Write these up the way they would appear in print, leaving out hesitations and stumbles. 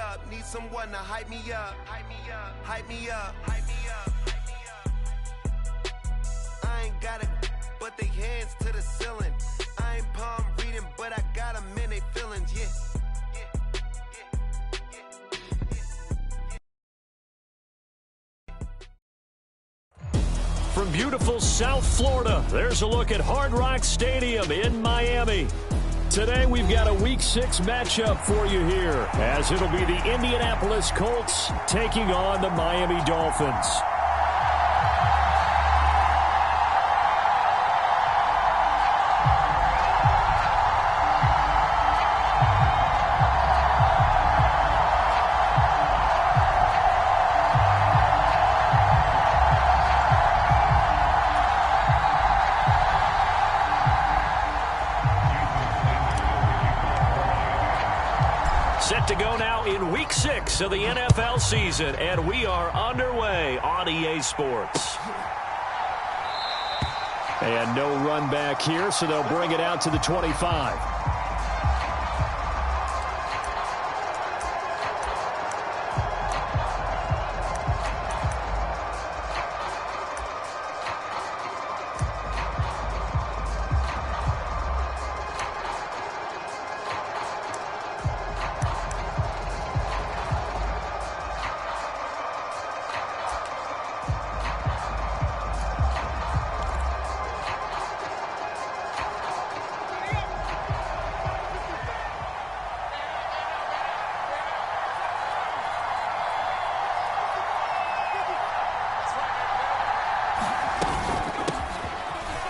up. Need someone to hype me up. Hype me up. Hype me up. Hype me up. I ain't got it, but they hands to the ceiling. I ain't palm reading, but I got them in they feelings, yeah. From beautiful South Florida, there's a look at Hard Rock Stadium in Miami. Today, we've got a Week 6 matchup for you here, as it'll be the Indianapolis Colts taking on the Miami Dolphins. Set to go now in Week 6 of the NFL season, and we are underway on EA Sports. And no run back here, so they'll bring it out to the 25.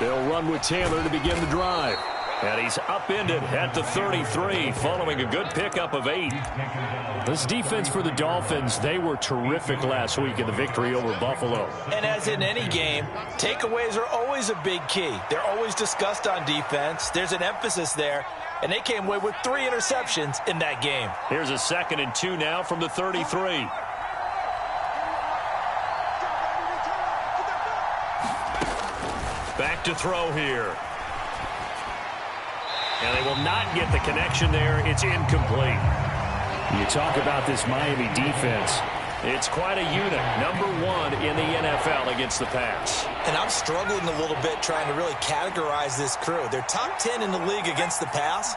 They'll run with Taylor to begin the drive. And he's upended at the 33 following a good pickup of 8. This defense for the Dolphins, they were terrific last week in the victory over Buffalo. And as in any game, takeaways are always a big key. They're always discussed on defense. There's an emphasis there. And they came away with 3 interceptions in that game. Here's a 2nd and 2 now from the 33. Back to throw here. And they will not get the connection there. It's incomplete. You talk about this Miami defense. It's quite a unit. Number 1 in the NFL against the pass. And I'm struggling a little bit trying to really categorize this crew. They're top 10 in the league against the pass,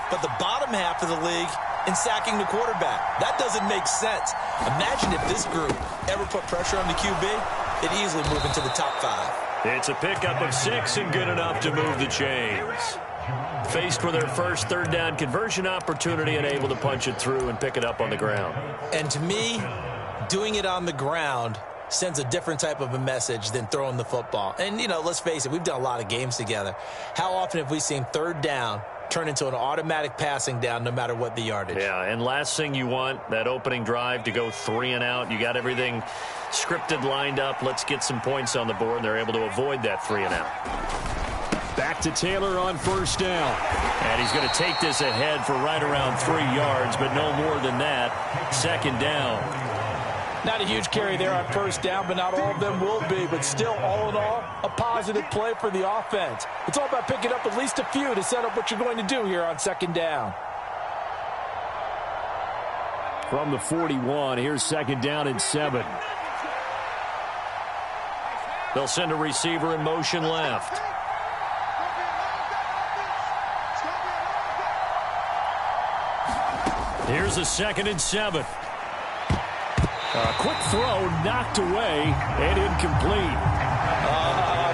but the bottom half of the league in sacking the quarterback. That doesn't make sense. Imagine if this group ever put pressure on the QB, it'd easily move into the top 5. It's a pickup of 6 and good enough to move the chains. Faced with their first 3rd down conversion opportunity and able to punch it through and pick it up on the ground. And to me, doing it on the ground sends a different type of a message than throwing the football. And, you know, let's face it, we've done a lot of games together. How often have we seen 3rd down turn into an automatic passing down no matter what the yardage? Yeah, and last thing you want, that opening drive to go 3 and out. You got everything scripted, lined up. Let's get some points on the board. They're able to avoid that 3 and out. Back to Taylor on 1st down. And he's going to take this ahead for right around 3 yards, but no more than that. 2nd down. Not a huge carry there on 1st down, but not all of them will be. But still, all in all, a positive play for the offense. It's all about picking up at least a few to set up what you're going to do here on 2nd down. From the 41, here's 2nd down and 7. They'll send a receiver in motion left. Here's a 2nd and 7. A quick throw knocked away and incomplete.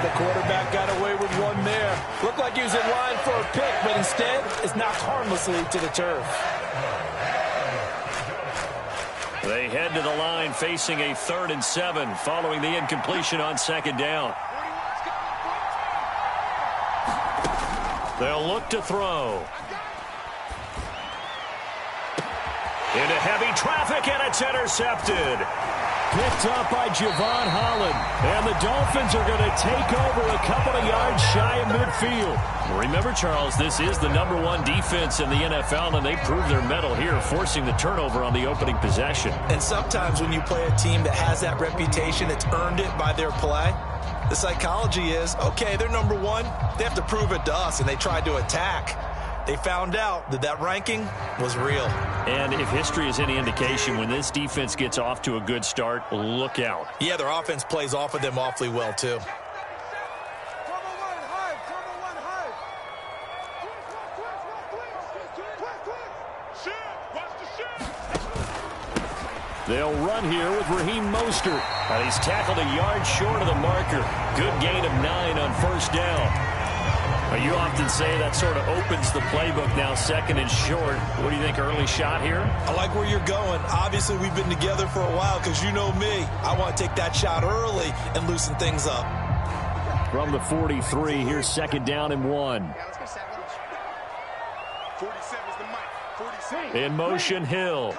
The quarterback got away with one there. Looked like he was in line for a pick, but instead is knocked harmlessly to the turf. They head to the line facing a 3rd and 7 following the incompletion on 2nd down. They'll look to throw. Into heavy traffic, and it's intercepted. Picked up by Javon Holland. And the Dolphins are going to take over a couple of yards shy of midfield. Remember, Charles, this is the number 1 defense in the NFL, and they proved their mettle here, forcing the turnover on the opening possession. And sometimes when you play a team that has that reputation, it's earned it by their play. The psychology is, okay, they're number 1. They have to prove it to us, and they tried to attack. They found out that that ranking was real. And if history is any indication, when this defense gets off to a good start, look out. Yeah, their offense plays off of them awfully well, too. They'll run here with Raheem Mostert. He's tackled a yard short of the marker. Good gain of 9 on first down. You often say that sort of opens the playbook now, second and short. What do you think, early shot here? I like where you're going. Obviously, we've been together for a while because you know me. I want to take that shot early and loosen things up. From the 43, here's second down and 1. 47 is the mic. 47. In motion, Hill.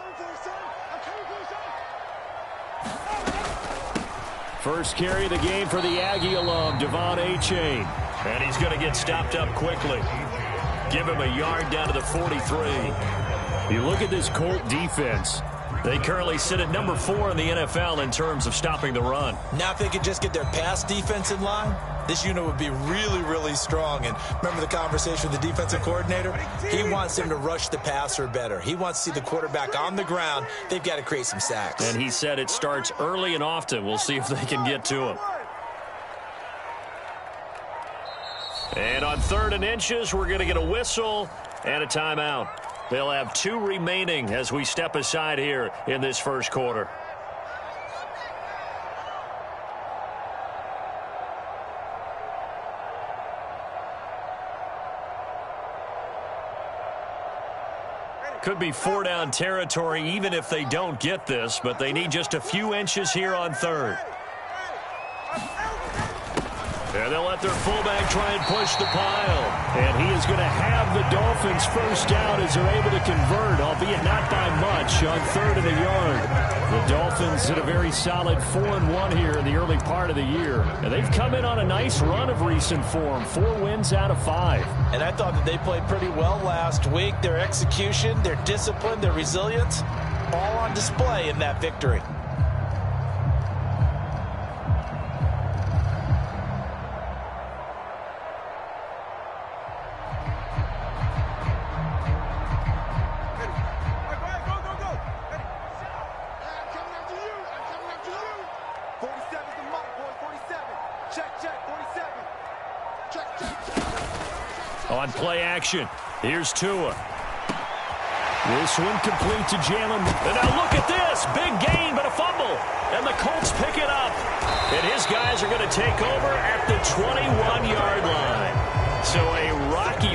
First carry of the game for the Aggie alum, Devon Achane. And he's going to get stopped up quickly. Give him a yard down to the 43. You look at this Colt defense. They currently sit at number 4 in the NFL in terms of stopping the run. Now if they could just get their pass defense in line, this unit would be really, really strong. And remember the conversation with the defensive coordinator? He wants them to rush the passer better. He wants to see the quarterback on the ground. They've got to create some sacks. And he said it starts early and often. We'll see if they can get to him. And on 3rd and inches, we're going to get a whistle and a timeout. They'll have 2 remaining as we step aside here in this first quarter. Could be 4-down territory even if they don't get this, but they need just a few inches here on 3rd. And they'll let their fullback try and push the pile. And he is going to have the Dolphins first down as they're able to convert, albeit not by much, on 3rd and a yard. The Dolphins did a very solid 4-1 here in the early part of the year. And they've come in on a nice run of recent form, 4 wins out of 5. And I thought that they played pretty well last week. Their execution, their discipline, their resilience, all on display in that victory. On play action, here's Tua. This one complete to Jalen. And now look at this. Big gain, but a fumble. And the Colts pick it up. And his guys are going to take over at the 21-yard line. So a rocky.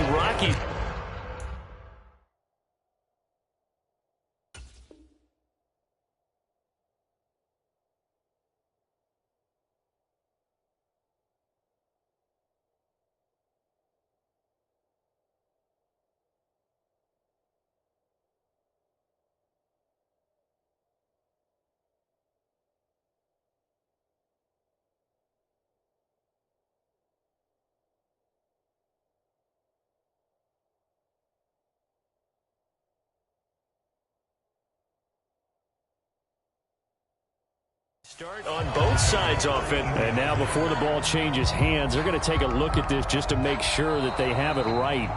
Start on both sides off it. And now before the ball changes hands, they're going to take a look at this just to make sure that they have it right.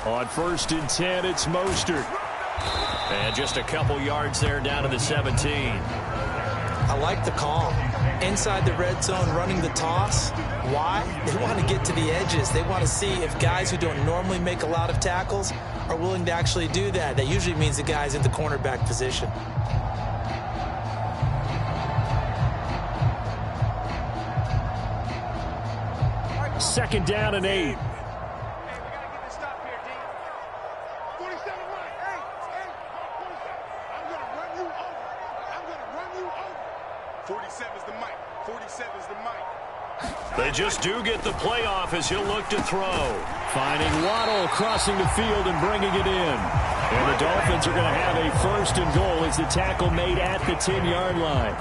On 1st and 10, it's Mostert. And just a couple yards there down to the 17. I like the call. Inside the red zone, running the toss. Why? They want to get to the edges. They want to see if guys who don't normally make a lot of tackles are willing to actually do that. That usually means the guy's in the cornerback position. Second down and 8. 47 They just do get the playoff as he'll look to throw. Finding Waddle crossing the field and bringing it in. And the Dolphins are going to have a 1st and goal as the tackle made at the 10-yard line.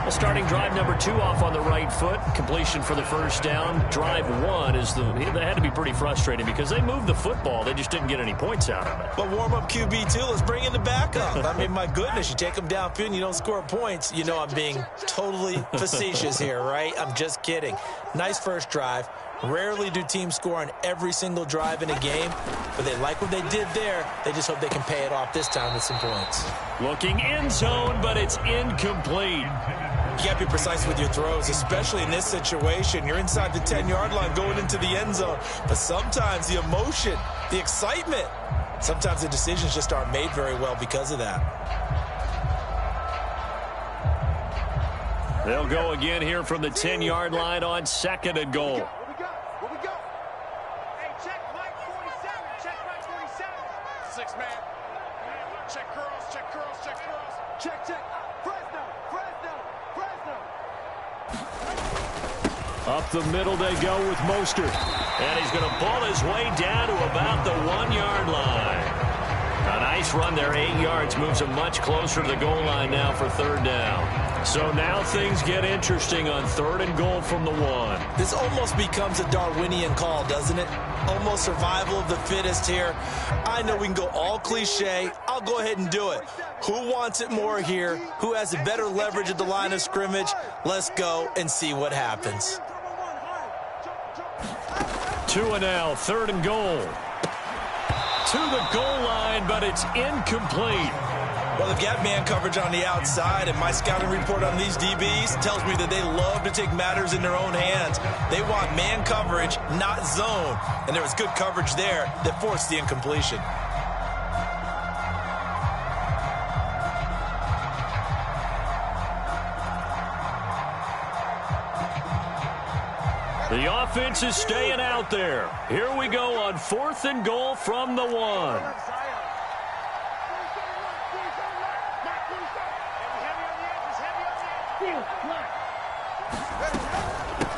Well, starting drive number 2 off on the right foot. Completion for the 1st down. Drive 1 is that had to be pretty frustrating because they moved the football. They just didn't get any points out of it. But warm-up QB2, let's bring in the backup. I mean, my goodness, you take them downfield and you don't score points. You know I'm being totally facetious here, right? I'm just kidding. Nice first drive. Rarely do teams score on every single drive in a game, but they like what they did there. They just hope they can pay it off this time with some points. Looking end zone, but it's incomplete. You can't be precise with your throws, especially in this situation. You're inside the 10-yard line going into the end zone, but sometimes the emotion, the excitement, sometimes the decisions just aren't made very well because of that. They'll go again here from the 10-yard line on 2nd and goal. Up the middle they go with Mostert. And he's going to ball his way down to about the 1-yard line. A nice run there, 8 yards, moves him much closer to the goal line now for 3rd down. So now things get interesting on 3rd and goal from the 1. This almost becomes a Darwinian call, doesn't it? Almost survival of the fittest here. I know we can go all cliche. I'll go ahead and do it. Who wants it more here? Who has a better leverage at the line of scrimmage? Let's go and see what happens. 2 and now, 3rd and goal. To the goal line, but it's incomplete. Well, they've got man coverage on the outside, and my scouting report on these DBs tells me that they love to take matters in their own hands. They want man coverage, not zone. And there was good coverage there that forced the incompletion. The offense is staying out there. Here we go on 4th and goal from the 1.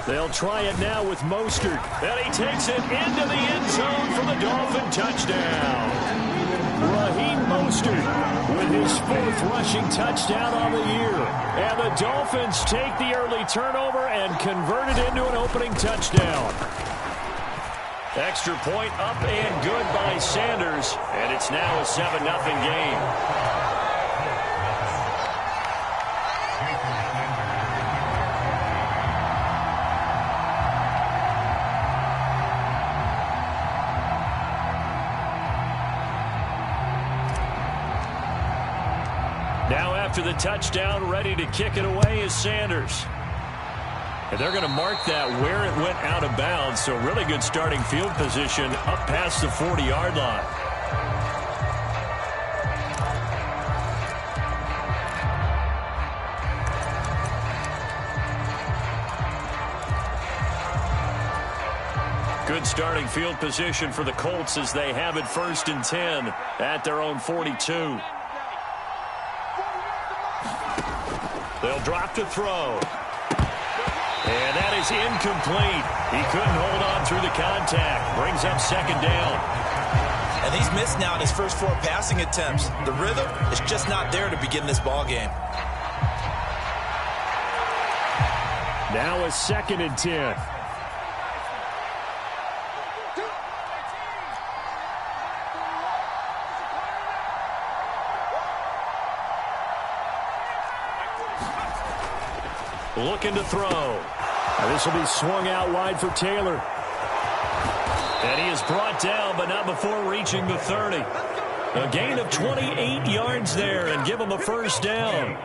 They'll try it now with Mostert. And he takes it into the end zone for the Dolphin touchdown. Raheem Mostert with his 4th rushing touchdown on the year. And the Dolphins take the early turnover and convert it into an opening touchdown. Extra point up and good by Sanders. And it's now a 7-0 game. Now after the touchdown, ready to kick it away is Sanders. And they're going to mark that where it went out of bounds, so really good starting field position up past the 40-yard line. Good starting field position for the Colts as they have it 1st and 10 at their own 42. They'll drop to throw. And that is incomplete. He couldn't hold on through the contact. Brings up 2nd down. And he's missed now in his first 4 passing attempts. The rhythm is just not there to begin this ball game. Now a 2nd and 10. Looking to throw. This will be swung out wide for Taylor. And he is brought down, but not before reaching the 30. A gain of 28 yards there and give him a 1st down.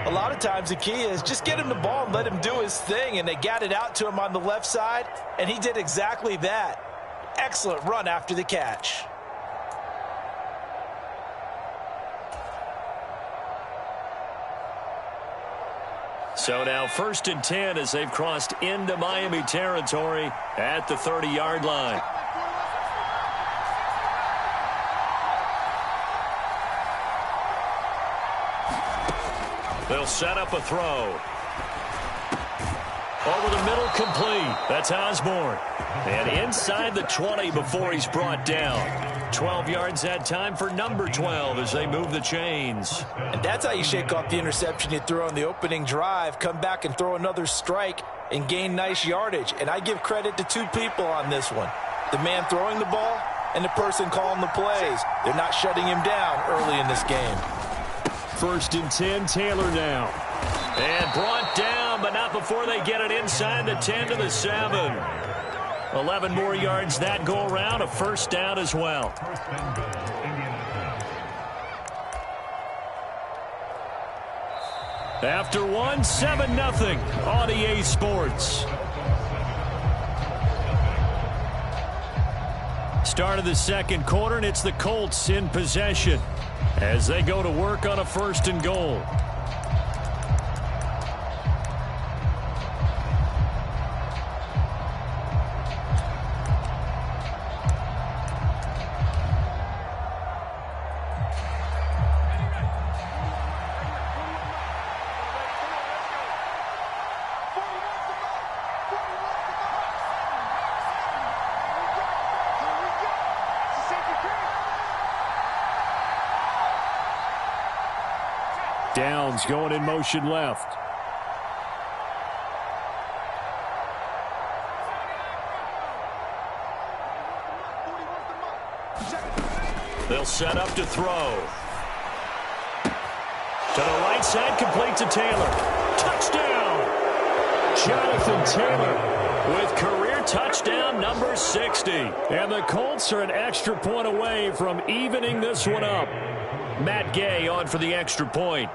A lot of times the key is just get him the ball and let him do his thing, and they got it out to him on the left side, and he did exactly that. Excellent run after the catch. So now 1st and 10 as they've crossed into Miami territory at the 30-yard line. They'll set up a throw. Over the middle, complete. That's Osborne. And inside the 20 before he's brought down. 12 yards that time for number 12 as they move the chains. And that's how you shake off the interception you threw on the opening drive. Come back and throw another strike and gain nice yardage. And I give credit to two people on this one. The man throwing the ball and the person calling the plays. They're not shutting him down early in this game. 1st and 10, Taylor now. And brought down, but not before they get it inside the 10 to the 7. 11 more yards that go around, a 1st down as well. After 1, 7-0 on EA Sports. Start of the 2nd quarter, and it's the Colts in possession as they go to work on a 1st and goal. Downs going in motion left. They'll set up to throw. To the right side, complete to Taylor. Touchdown! Jonathan Taylor with career touchdown number 60. And the Colts are an extra point away from evening this one up. Matt Gay on for the extra point.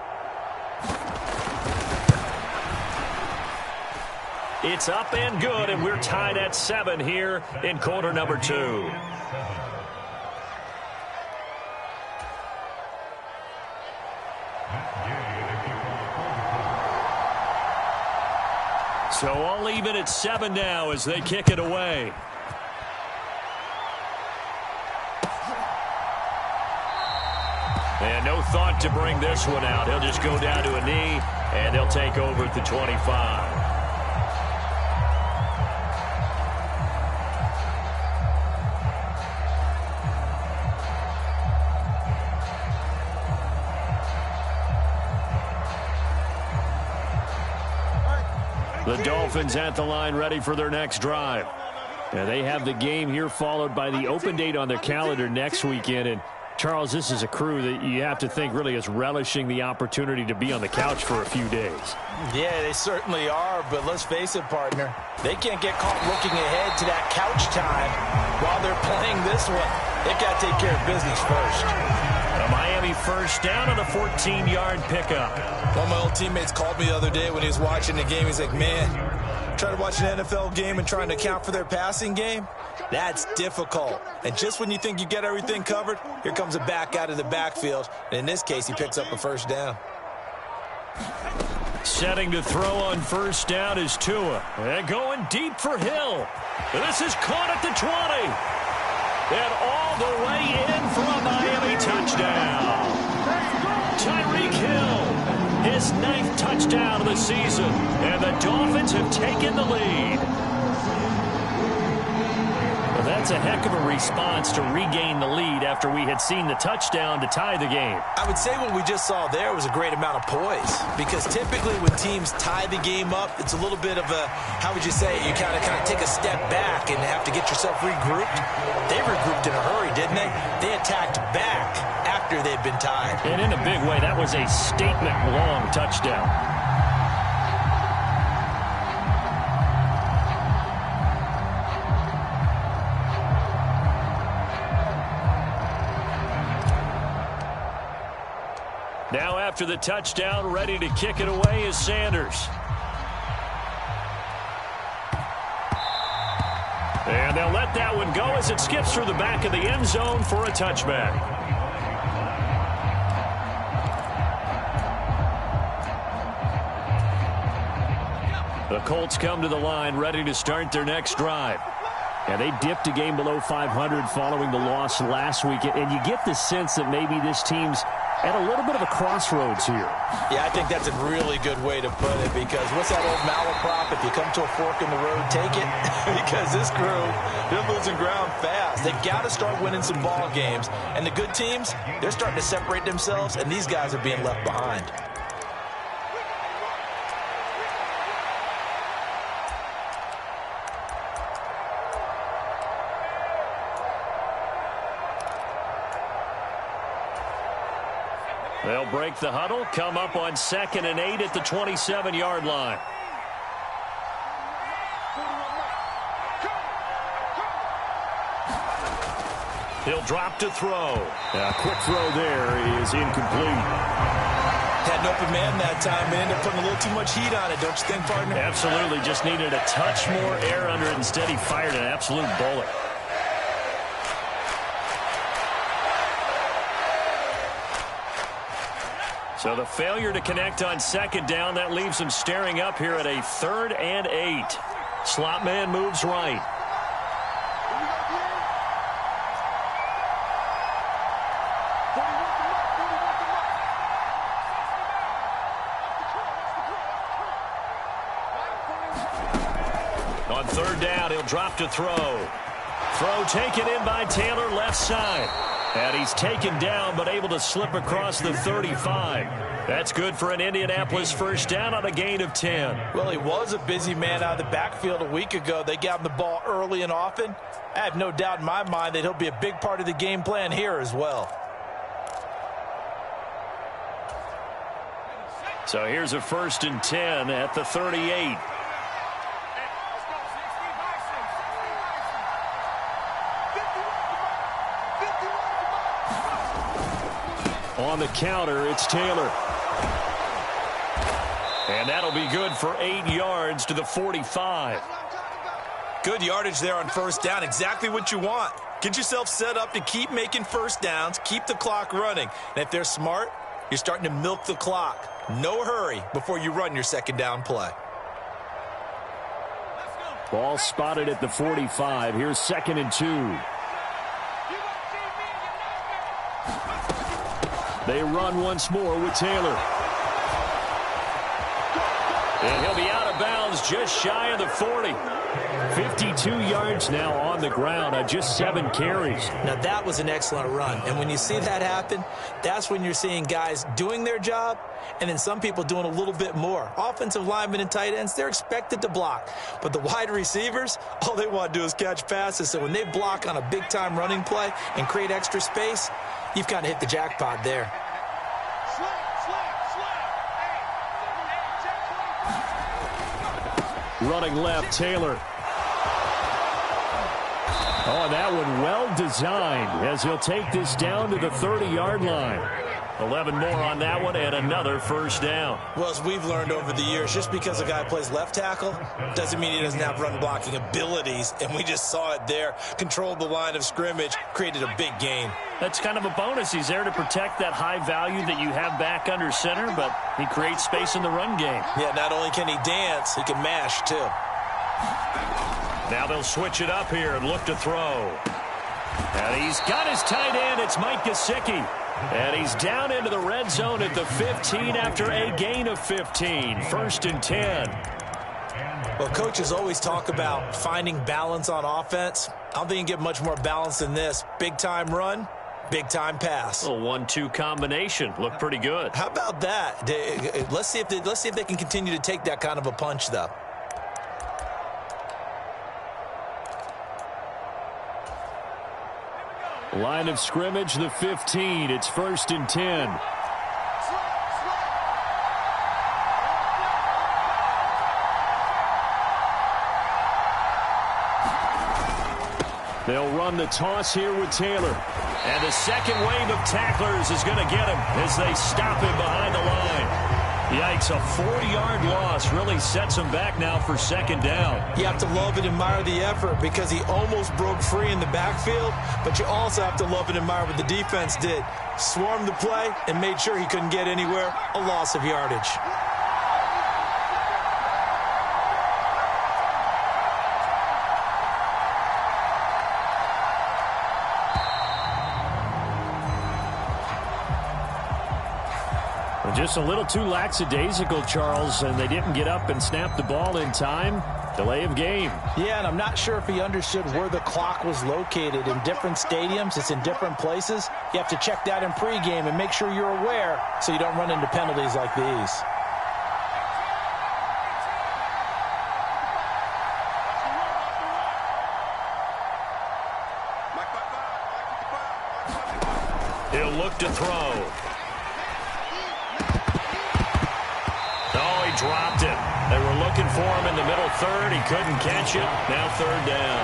It's up and good, and we're tied at 7 here in quarter number 2. So all even at 7 now as they kick it away. And no thought to bring this one out. He'll just go down to a knee, and they'll take over at the 25. The Dolphins at the line ready for their next drive. And they have the game here followed by the open date on their calendar next weekend. And Charles, this is a crew that you have to think really is relishing the opportunity to be on the couch for a few days. Yeah, they certainly are, but let's face it, partner. They can't get caught looking ahead to that couch time while they're playing this one. They've got to take care of business first. A Miami 1st down on a 14-yard pickup. One of my old teammates called me the other day when he was watching the game. He's like, man, trying to watch an NFL game and trying to account for their passing game? That's difficult. And just when you think you get everything covered, here comes a back out of the backfield. And in this case, he picks up a 1st down. Setting to throw on 1st down is Tua. And going deep for Hill. And this is caught at the 20. And all the way in for a Miami touchdown. Tyreek Hill, his 9th touchdown of the season. And the Dolphins have taken the lead. Well, that's a heck of a response to regain the lead after we had seen the touchdown to tie the game. I would say what we just saw there was a great amount of poise, because typically when teams tie the game up, it's a little bit of a, how would you say, you kind of take a step back and have to get yourself regrouped. They regrouped in a hurry, didn't they? They attacked back after they'd been tied. And in a big way, that was a statement-long touchdown. Now after the touchdown, ready to kick it away is Sanders. And they'll let that one go as it skips through the back of the end zone for a touchback. The Colts come to the line ready to start their next drive. And they dipped a game below 500 following the loss last week. And you get the sense that maybe this team's at a little bit of a crossroads here. Yeah, I think that's a really good way to put it, because what's that old malaprop? If you come to a fork in the road, take it. Because this crew, they're losing ground fast. They've got to start winning some ball games. And the good teams, they're starting to separate themselves, and these guys are being left behind. They'll break the huddle, come up on 2nd and 8 at the 27-yard line. He'll drop to throw. A quick throw there is incomplete. Had an open man that time, and ended up putting a little too much heat on it, don't you think, partner? Absolutely. Just needed a touch more air under it. Instead, he fired an absolute bullet. So the failure to connect on 2nd down, that leaves him staring up here at a 3rd and 8. Slot man moves right. On 3rd down, he'll drop to throw. Throw taken in by Taylor, left side. And he's taken down, but able to slip across the 35. That's good for an Indianapolis first down on a gain of 10. Well, he was a busy man out of the backfield a week ago. They got him the ball early and often. I have no doubt in my mind that he'll be a big part of the game plan here as well. So here's a 1st and 10 at the 38. On the counter, it's Taylor. And that'll be good for 8 yards to the 45. Good yardage there on 1st down. Exactly what you want. Get yourself set up to keep making 1st downs, keep the clock running. And if they're smart, you're starting to milk the clock. No hurry before you run your 2nd down play. Ball spotted at the 45. Here's 2nd and 2. They run once more with Taylor. And he'll be out of bounds just shy of the 40. 52 yards now on the ground on just 7 carries. Now, that was an excellent run. And when you see that happen, that's when you're seeing guys doing their job and then some people doing a little bit more. Offensive linemen and tight ends, they're expected to block. But the wide receivers, all they want to do is catch passes. So when they block on a big-time running play and create extra space, you've kind of hit the jackpot there. Running left, Taylor. Oh, and that one well designed as he'll take this down to the 30-yard line. 11 more on that one and another 1st down. Well, as we've learned over the years, just because a guy plays left tackle doesn't mean he doesn't have run blocking abilities, and we just saw it there. Controlled the line of scrimmage, created a big gain. That's kind of a bonus. He's there to protect that high value that you have back under center, but he creates space in the run game. Yeah, not only can he dance, he can mash too. Now they'll switch it up here and look to throw. And he's got his tight end. It's Mike Gesicki. And he's down into the red zone at the 15 after a gain of 15. 1st and 10. Well, coaches always talk about finding balance on offense. I don't think you can get much more balance than this. Big-time run, big-time pass. A 1-2 combination. Looked pretty good. How about that? Let's see if they can continue to take that kind of a punch, though. Line of scrimmage, the 15. It's 1st and 10. They'll run the toss here with Taylor. And the second wave of tacklers is going to get him as they stop him behind the line. Yikes, a 40-yard loss really sets him back now for 2nd down. You have to love and admire the effort because he almost broke free in the backfield, but you also have to love and admire what the defense did. Swarmed the play and made sure he couldn't get anywhere. A loss of yardage. Just a little too lackadaisical, Charles, and they didn't get up and snap the ball in time. Delay of game. Yeah, and I'm not sure if he understood where the clock was located. In different stadiums, it's in different places. You have to check that in pregame and make sure you're aware so you don't run into penalties like these. He'll look to throw. Oh, he dropped it. They were looking for him in the middle third. He couldn't catch it. Now third down.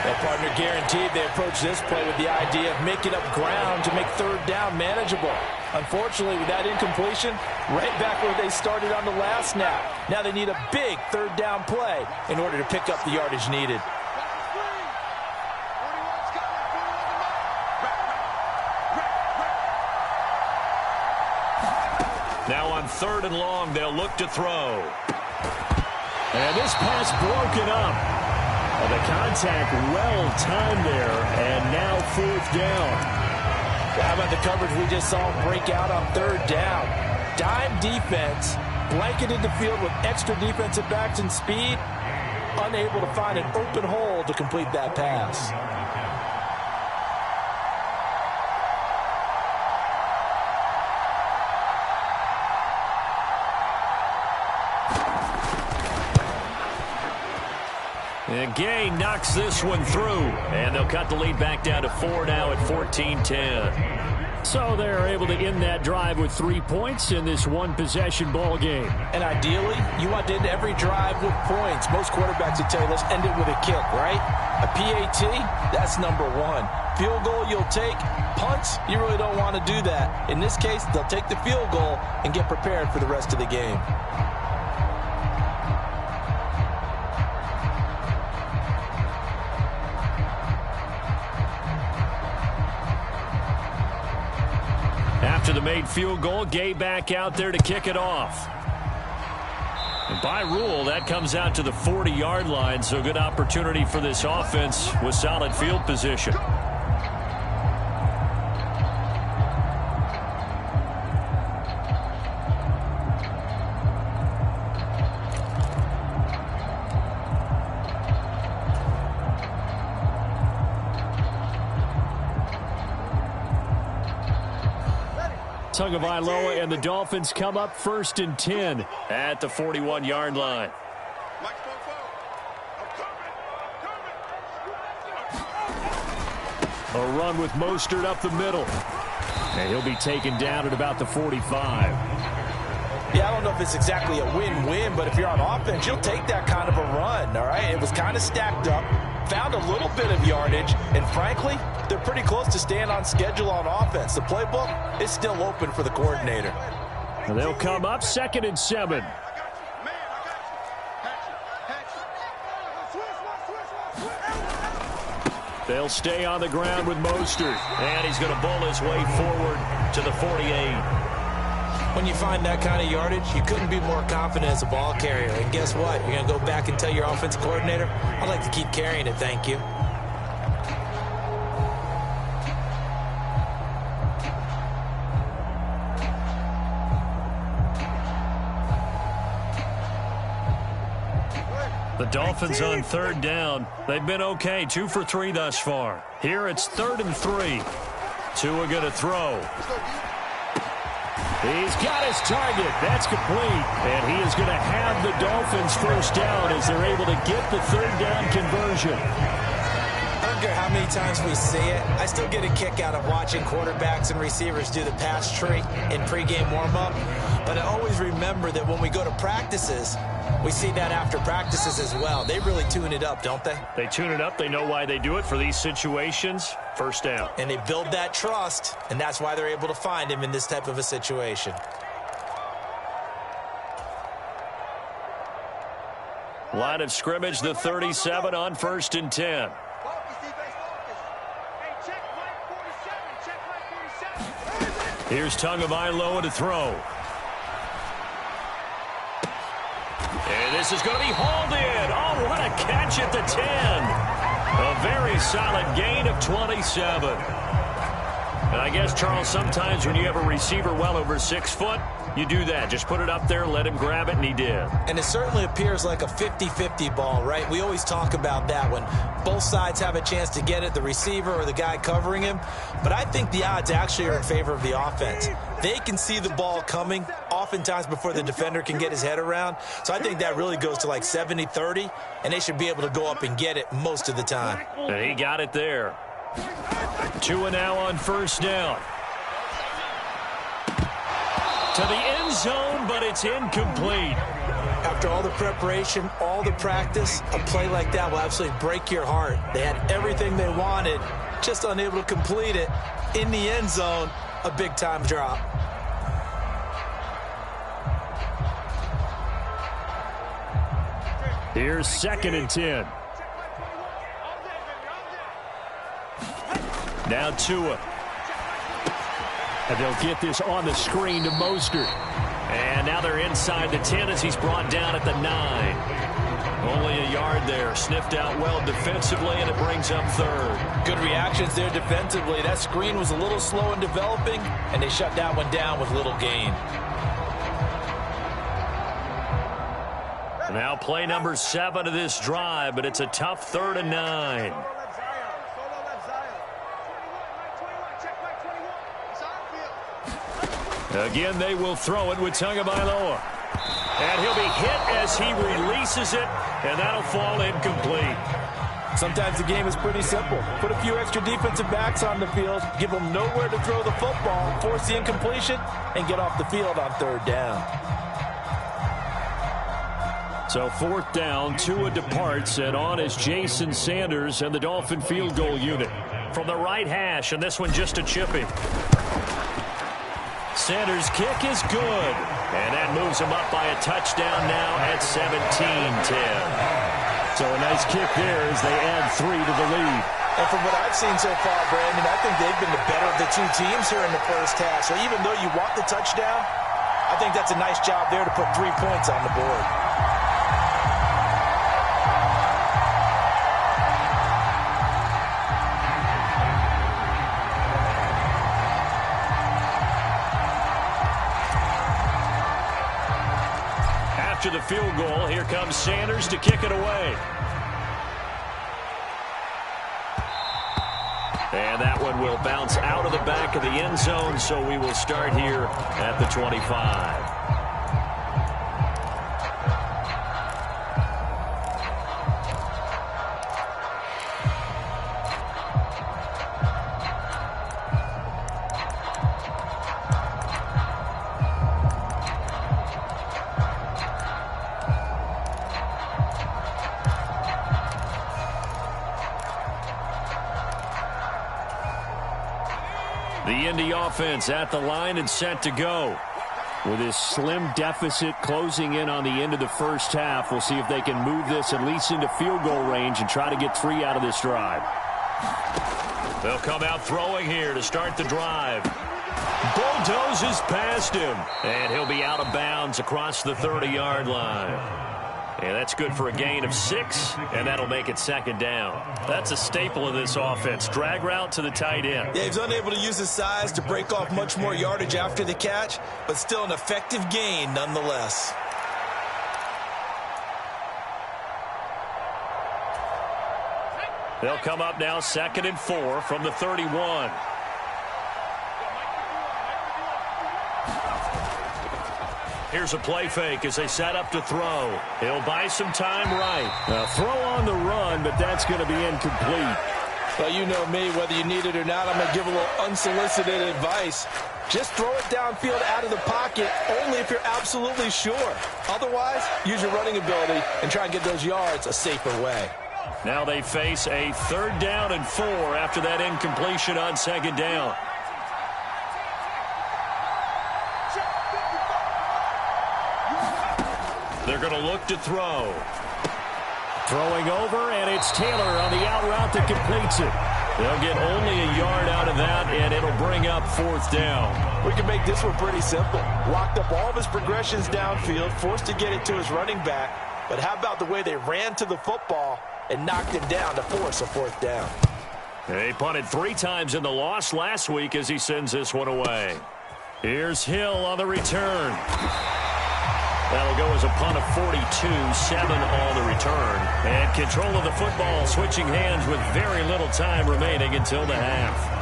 Well, partner, guaranteed they approach this play with the idea of making up ground to make third down manageable. Unfortunately, with that incompletion, right back where they started on the last snap. Now they need a big third down play in order to pick up the yardage needed. Now on third and long, they'll look to throw. And this pass broken up. The contact well timed there, and now fourth down. How about the coverage we just saw break out on third down? Dime defense, blanketed the field with extra defensive backs and speed, unable to find an open hole to complete that pass. And Gay knocks this one through, and they'll cut the lead back down to 4 now at 14-10. So they're able to end that drive with 3 points in this one-possession ball game. And ideally, you want to end every drive with points. Most quarterbacks would tell you, let's end it with a kick, right? A PAT, that's number one. Field goal you'll take. Punts, you really don't want to do that. In this case, they'll take the field goal and get prepared for the rest of the game. After the made field goal, Gay back out there to kick it off. And by rule, that comes out to the 40-yard line, so good opportunity for this offense with solid field position. PHYLONEUS and the Dolphins come up 1st and 10 at the 41-yard line. A run with Mostert up the middle. And he'll be taken down at about the 45. Yeah, I don't know if it's exactly a win-win, but if you're on offense, you'll take that kind of a run, all right? It was kind of stacked up, found a little bit of yardage, and frankly, they're pretty close to staying on schedule on offense. The playbook is still open for the coordinator. And they'll come up 2nd and 7. They'll stay on the ground with Mostert, and he's going to bowl his way forward to the 48. When you find that kind of yardage, you couldn't be more confident as a ball carrier. And guess what? You're going to go back and tell your offensive coordinator, I'd like to keep carrying it, thank you. The Dolphins on third down. They've been okay, 2 for 3 thus far. Here it's 3rd and 3. Tua going to throw. He's got his target. That's complete. And he is going to have the Dolphins first down as they're able to get the third down conversion. I don't care how many times we see it. I still get a kick out of watching quarterbacks and receivers do the pass tree in pregame warm-up. But I always remember that when we go to practices, we see that after practices as well. They really tune it up, don't they? They tune it up. They know why they do it for these situations. First down. And they build that trust, and that's why they're able to find him in this type of a situation. Line of scrimmage, the 37 on 1st and 10. Here's PHYLONEUS to throw. And this is going to be hauled in. Oh, what a catch at the 10. A very solid gain of 27. And I guess, Charles, sometimes when you have a receiver well over 6 foot, you do that. Just put it up there, let him grab it, and he did. And it certainly appears like a 50-50 ball, right? We always talk about that when both sides have a chance to get it, the receiver or the guy covering him. But I think the odds actually are in favor of the offense. They can see the ball coming oftentimes before the defender can get his head around. So I think that really goes to like 70-30, and they should be able to go up and get it most of the time. And he got it there. 2 now on first down. To the end zone, but it's incomplete. After all the preparation, all the practice, a play like that will absolutely break your heart. They had everything they wanted, just unable to complete it. In the end zone, a big-time drop. Here's 2nd and 10. Now Tua. And they'll get this on the screen to Mostert. And now they're inside the 10 as he's brought down at the 9. Only a yard there. Sniffed out well defensively, and it brings up 3rd. Good reactions there defensively. That screen was a little slow in developing, and they shut that one down with little gain. Now play number 7 of this drive, but it's a tough 3rd and 9. Again, they will throw it with Tagovailoa. And he'll be hit as he releases it, and that'll fall incomplete. Sometimes the game is pretty simple. Put a few extra defensive backs on the field, give them nowhere to throw the football, force the incompletion, and get off the field on 3rd down. So 4th down, Tua departs, and on is Jason Sanders and the Dolphin field goal unit. From the right hash, and this one just a chipping. Sanders' kick is good, and that moves him up by a touchdown now at 17-10. So a nice kick there as they add 3 to the lead. And from what I've seen so far, Brandon, I think they've been the better of the two teams here in the first half. So even though you want the touchdown, I think that's a nice job there to put 3 points on the board. After the field goal, here comes Sanders to kick it away. And that one will bounce out of the back of the end zone, so we will start here at the 25. The Indy offense at the line and set to go. With this slim deficit closing in on the end of the first half, we'll see if they can move this at least into field goal range and try to get 3 out of this drive. They'll come out throwing here to start the drive. Bulldozes past him, and he'll be out of bounds across the 30-yard line. And that's good for a gain of 6, and that'll make it 2nd down. That's a staple of this offense. Drag route to the tight end. Yeah, he's unable to use his size to break off much more yardage after the catch, but still an effective gain nonetheless. They'll come up now 2nd and 4 from the 31. Here's a play fake as they set up to throw. He'll buy some time right. A throw on the run, but that's going to be incomplete. Well, you know me, whether you need it or not, I'm going to give a little unsolicited advice. Just throw it downfield out of the pocket only if you're absolutely sure. Otherwise, use your running ability and try and get those yards a safer way. Now they face a 3rd down and 4 after that incompletion on 2nd down. They're going to look to throw. Throwing over, and it's Taylor on the out route that completes it. They'll get only a yard out of that, and it'll bring up 4th down. We can make this one pretty simple. Locked up all of his progressions downfield, forced to get it to his running back. But how about the way they ran to the football and knocked him down to force a 4th down? He punted 3 times in the loss last week as he sends this one away. Here's Hill on the return. That'll go as a punt of 42, 7 on the return. And control of the football switching hands with very little time remaining until the half.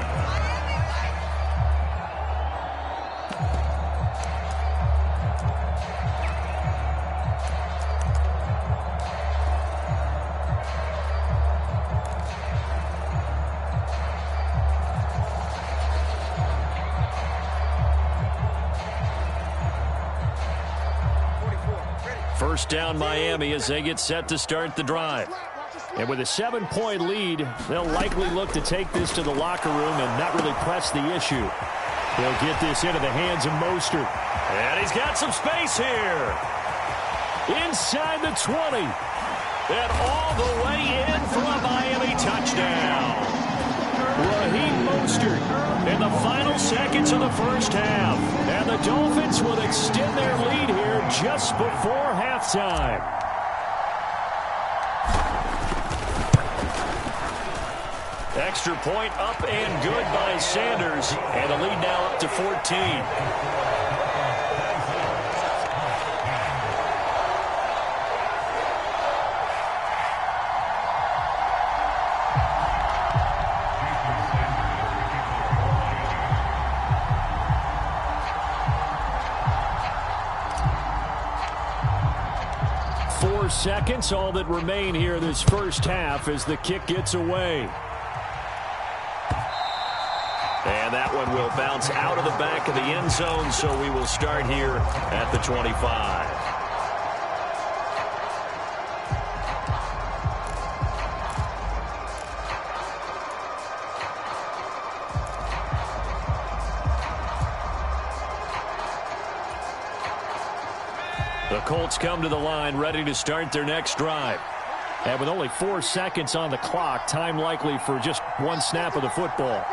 First down Miami as they get set to start the drive. And with a 7-point lead, they'll likely look to take this to the locker room and not really press the issue. They'll get this into the hands of Mostert. And he's got some space here. Inside the 20. And all the way in for a Miami touchdown. Raheem Mostert in the final seconds of the first half. And the Dolphins will extend their lead here just before halftime. Extra point up and good by Sanders. And the lead now up to 14. 4 seconds, all that remain here this first half as the kick gets away. And that one will bounce out of the back of the end zone, so we will start here at the 25. The Colts come to the line ready to start their next drive. And with only 4 seconds on the clock, time likely for just one snap of the football.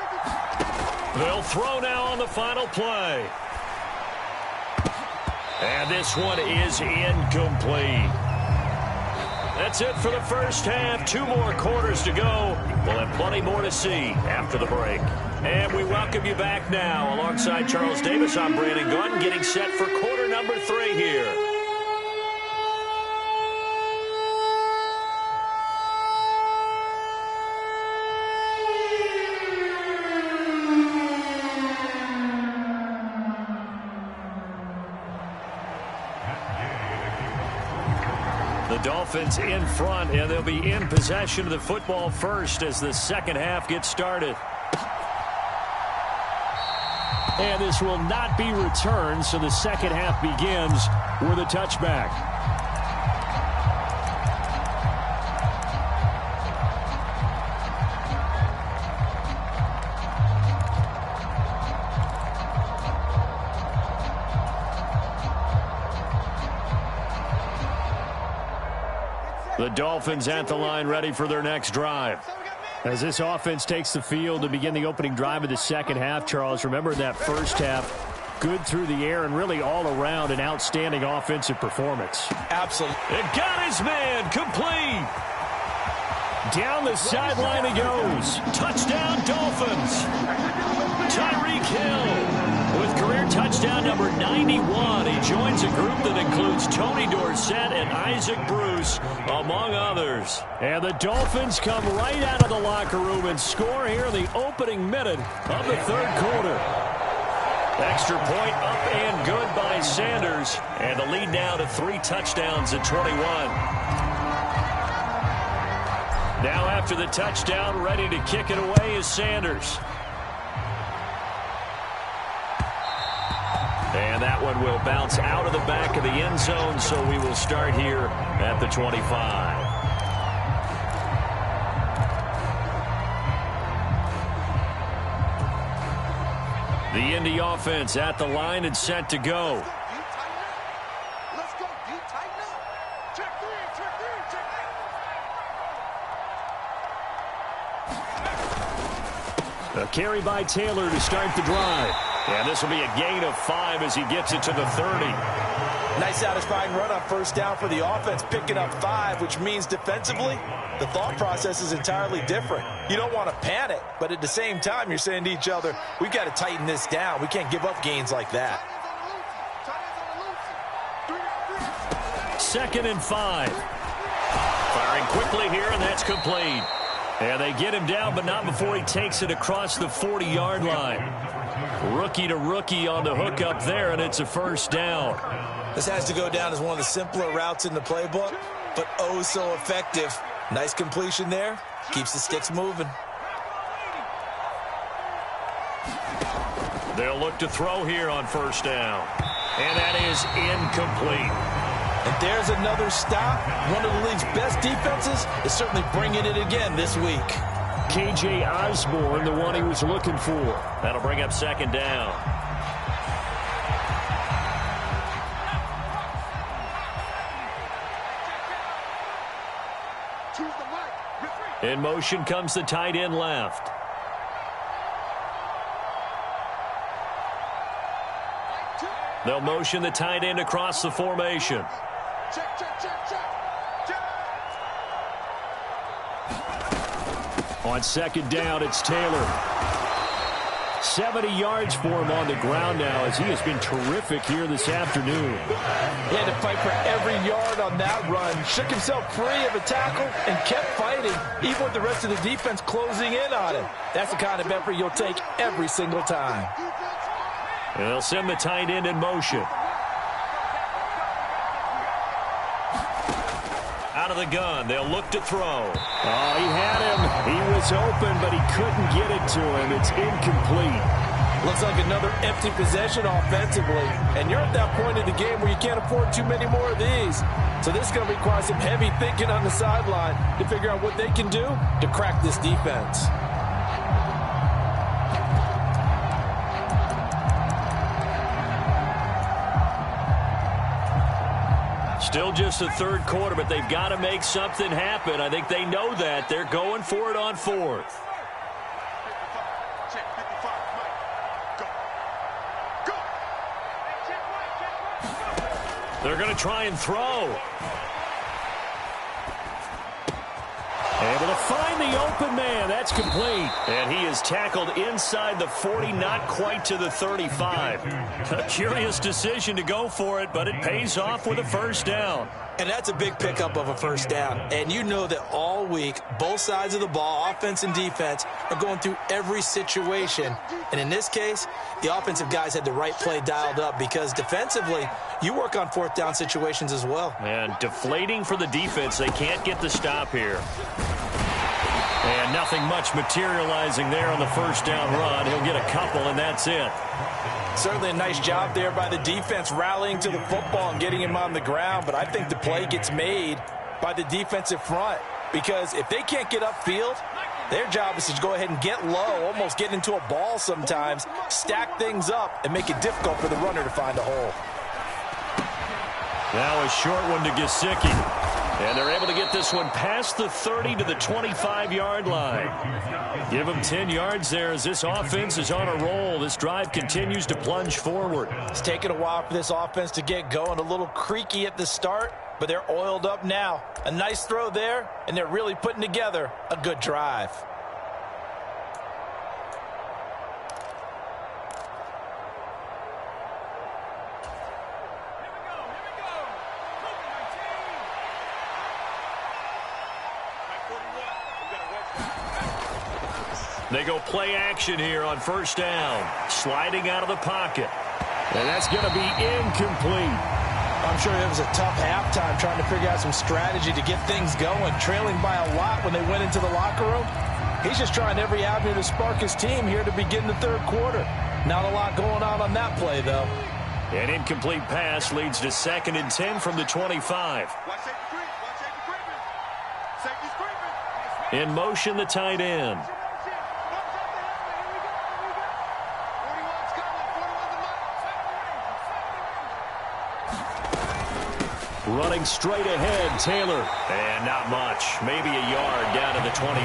They'll throw now on the final play. And this one is incomplete. That's it for the first half. 2 more quarters to go. We'll have plenty more to see after the break. And we welcome you back now. Alongside Charles Davis, I'm Brandon Gunn, getting set for quarter number 3 here. The Dolphins in front, and they'll be in possession of the football first as the second half gets started. And this will not be returned, so the second half begins with a touchback. The Dolphins at the line ready for their next drive. As this offense takes the field to begin the opening drive of the second half, Charles, remember that first half, good through the air and really all around an outstanding offensive performance. Absolutely. It got his man complete. Down the sideline he goes. Touchdown Dolphins. Tyreek Hill with career touchdown number 91. He joins a group that includes Tony Dorsett and Isaac Bruce, among others. And the Dolphins come right out of the locker room and score here in the opening minute of the third quarter. Extra point up and good by Sanders. And the lead now to 3 touchdowns at 21. Now after the touchdown, ready to kick it away is Sanders. And that one will bounce out of the back of the end zone, so we will start here at the 25. The Indy offense at the line and set to go. Let's go. You tighten up. Check 3, check 3, check 3. A carry by Taylor to start the drive. And this will be a gain of 5 as he gets it to the 30. Nice satisfying run on first down for the offense, picking up 5, which means defensively, the thought process is entirely different. You don't want to panic, but at the same time, you're saying to each other, we've got to tighten this down. We can't give up gains like that. 2nd and 5. Firing quickly here, and that's complete. And they get him down, but not before he takes it across the 40-yard line. Rookie to rookie on the hook up there, and it's a first down. This has to go down as one of the simpler routes in the playbook, but oh so effective. Nice completion there. Keeps the sticks moving. They'll look to throw here on first down. And that is incomplete. And there's another stop. One of the league's best defenses is certainly bringing it again this week. KJ Osborne, the one he was looking for. That'll bring up 2nd down. In motion comes the tight end left. They'll motion the tight end across the formation. On 2nd down, it's Taylor. 70 yards for him on the ground now as he has been terrific here this afternoon. He had to fight for every yard on that run. Shook himself free of a tackle and kept fighting, even with the rest of the defense closing in on him. That's the kind of effort you'll take every single time. And they'll send the tight end in motion. Out of the gun, they'll look to throw. Oh, he had him. He was open, but he couldn't get it to him. It's incomplete. Looks like another empty possession offensively. And you're at that point in the game where you can't afford too many more of these. So this is going to require some heavy thinking on the sideline to figure out what they can do to crack this defense. Still just the 3rd quarter, but they've got to make something happen. I think they know that. They're going for it on 4th. They're going to try and throw. Able to find the open man. That's complete. And he is tackled inside the 40, not quite to the 35. A curious decision to go for it, but it pays off with a first down. And that's a big pickup of a first down. And you know that all week, both sides of the ball, offense and defense, are going through every situation. And in this case, the offensive guys had the right play dialed up because defensively, you work on 4th down situations as well. And deflating for the defense. They can't get the stop here. And nothing much materializing there on the first down run. He'll get a couple, and that's it. Certainly a nice job there by the defense rallying to the football and getting him on the ground, but I think the play gets made by the defensive front because if they can't get upfield, their job is to go ahead and get low, almost get into a ball sometimes, stack things up, and make it difficult for the runner to find a hole. Now a short one to Gesicki. And they're able to get this one past the 30 to the 25-yard line. Give them 10 yards there as this offense is on a roll. This drive continues to plunge forward. It's taken a while for this offense to get going. A little creaky at the start, but they're oiled up now. A nice throw there, and they're really putting together a good drive. They go play action here on first down. Sliding out of the pocket. And that's going to be incomplete. I'm sure it was a tough halftime trying to figure out some strategy to get things going. Trailing by a lot when they went into the locker room. He's just trying every avenue to spark his team here to begin the 3rd quarter. Not a lot going on that play, though. An incomplete pass leads to 2nd and 10 from the 25. In motion, the tight end. Running straight ahead, Taylor. And not much. Maybe a yard down to the 23.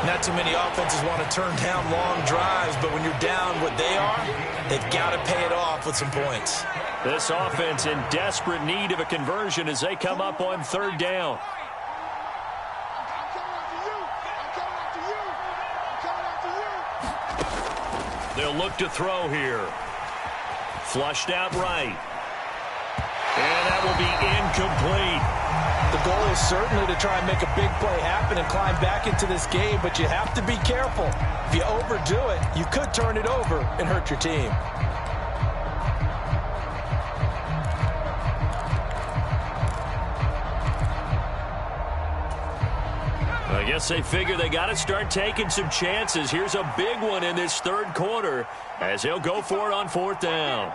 Not too many offenses want to turn down long drives, but when you're down what they are, they've got to pay it off with some points. This offense in desperate need of a conversion as they come up on third down. They'll look to throw here. Flushed out right. And that will be incomplete. The goal is certainly to try and make a big play happen and climb back into this game, but you have to be careful. If you overdo it, you could turn it over and hurt your team. I guess they figure they got to start taking some chances. Here's a big one in this third quarter as he'll go for it on fourth down.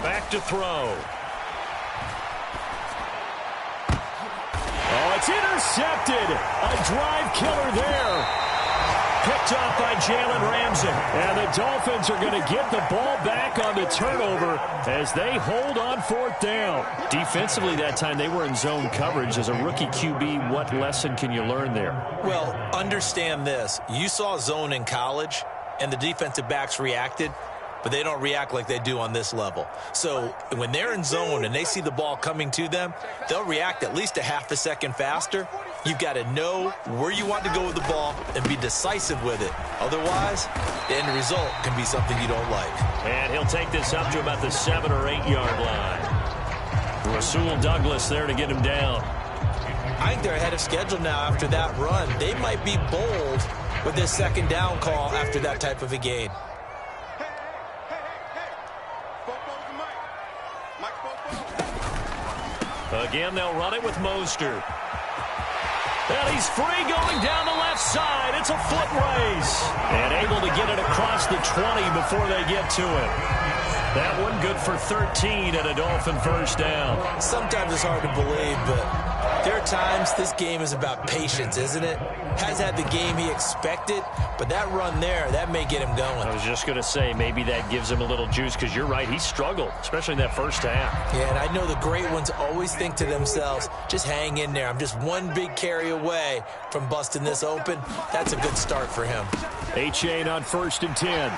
Back to throw. Oh, it's intercepted. A drive killer there. Picked off by Jalen Ramsey. And the Dolphins are going to get the ball back on the turnover as they hold on fourth down. Defensively that time they were in zone coverage. As a rookie QB, what lesson can you learn there? Well, understand this. You saw zone in college, and the defensive backs reacted, but they don't react like they do on this level. So when they're in zone and they see the ball coming to them, they'll react at least a half a second faster. You've got to know where you want to go with the ball and be decisive with it. Otherwise, the end result can be something you don't like. And he'll take this up to about the 7 or 8 yard line. Rasul Douglas there to get him down. I think they're ahead of schedule now after that run. They might be bold with this second down call after that type of a gain. Again, they'll run it with Mostert. And he's free going down the left side. It's a foot race. And able to get it across the 20 before they get to it. That one good for 13 and a Dolphin first down. Sometimes it's hard to believe, but there are times this game is about patience, isn't it? Has had the game he expected, but that run there, that may get him going. I was just going to say, maybe that gives him a little juice because you're right, he struggled, especially in that first half. Yeah, and I know the great ones always think to themselves, just hang in there. I'm just one big carry away from busting this open. That's a good start for him. A-Chain on 1st and 10.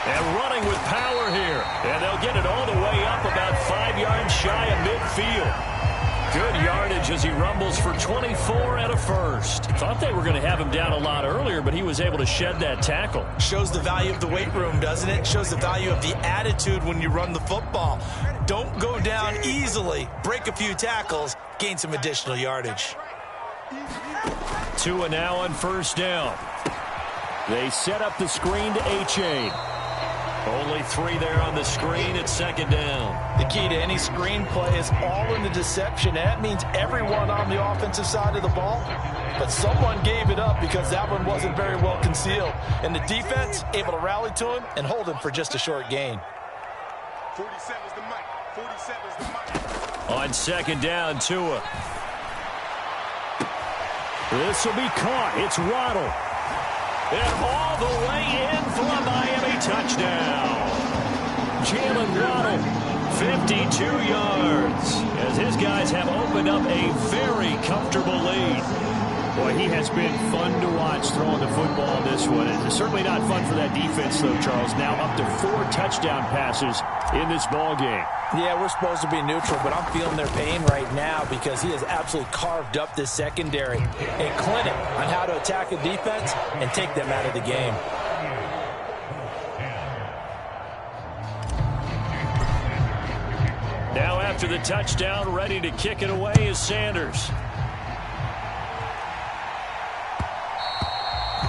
And running with power here. And they'll get it all the way up about 5 yards shy of midfield. Good yardage as he rumbles for 24 and a first. Thought they were going to have him down a lot earlier, but he was able to shed that tackle. Shows the value of the weight room, doesn't it? Shows the value of the attitude when you run the football. Don't go down easily. Break a few tackles. Gain some additional yardage. Tua now on first down. They set up the screen to A-Chain. Only 3 there on the screen at second down. The key to any screen play is all in the deception. And that means everyone on the offensive side of the ball. But someone gave it up because that one wasn't very well concealed. And the defense able to rally to him and hold him for just a short gain. 47's the mic. 47's the mic. On second down, Tua. This will be caught. It's Waddle. And all the way in for a Miami touchdown. Jalen Waddle, 52 yards. As his guys have opened up a very comfortable lead. Boy, he has been fun to watch throwing the football in this one. It's certainly not fun for that defense, though, Charles. Now up to 4 touchdown passes in this ball game. Yeah, we're supposed to be neutral, but I'm feeling their pain right now because he has absolutely carved up this secondary. A clinic on how to attack a defense and take them out of the game. Now after the touchdown, ready to kick it away is Sanders.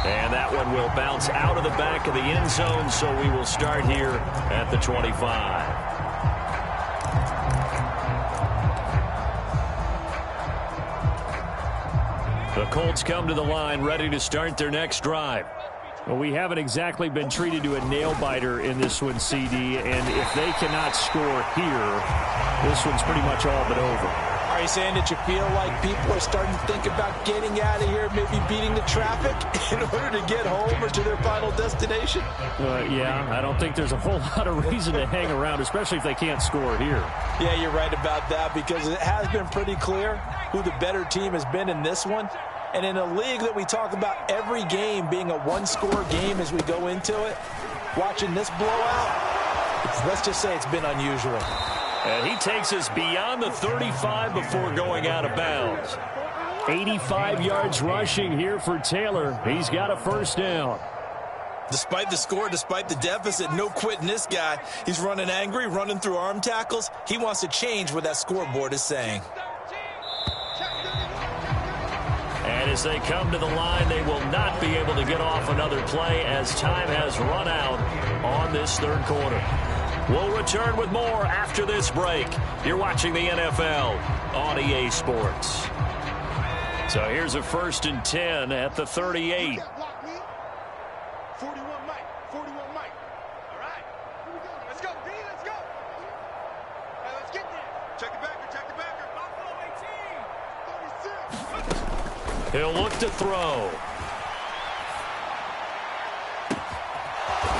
And that one will bounce out of the back of the end zone, so we will start here at the 25. The Colts come to the line ready to start their next drive. Well, we haven't exactly been treated to a nail-biter in this one, CD, and if they cannot score here, this one's pretty much all but over. Are you saying that you feel like people are starting to think about getting out of here, maybe beating the traffic in order to get home or to their final destination? Yeah, I don't think there's a whole lot of reason to hang around, especially if they can't score here. Yeah, you're right about that, because it has been pretty clear who the better team has been in this one. And in a league that we talk about every game being a one-score game as we go into it, watching this blowout, let's just say it's been unusual. And he takes us beyond the 35 before going out of bounds. 85 yards rushing here for Taylor. He's got a first down. Despite the score, despite the deficit, no quitting this guy. He's running angry, running through arm tackles. He wants to change what that scoreboard is saying. And as they come to the line, they will not be able to get off another play as time has run out on this third quarter. We'll return with more after this break. You're watching the NFL on EA Sports. So here's a 1st and 10 at the 38. 41 Mike. 41 Mike. All right. Here we go. Let's go, D. Let's go. Hey, let's get there. Check the backer. Check the backer. Buffalo 18. 36. He'll look to throw.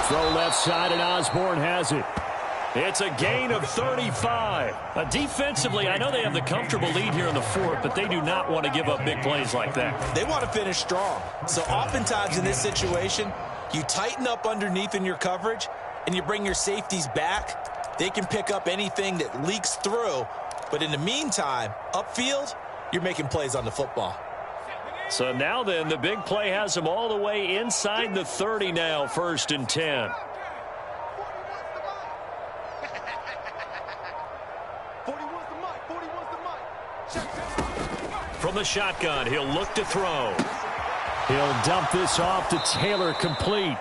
Throw left side, and Osborne has it. It's a gain of 35. Defensively, I know they have the comfortable lead here in the fourth, but they do not want to give up big plays like that. They want to finish strong. So oftentimes in this situation, you tighten up underneath in your coverage, and you bring your safeties back. They can pick up anything that leaks through. But in the meantime, upfield, you're making plays on the football. So now then, the big play has them all the way inside the 30 now, 1st and 10. From the shotgun, he'll look to throw. He'll dump this off to Taylor, complete.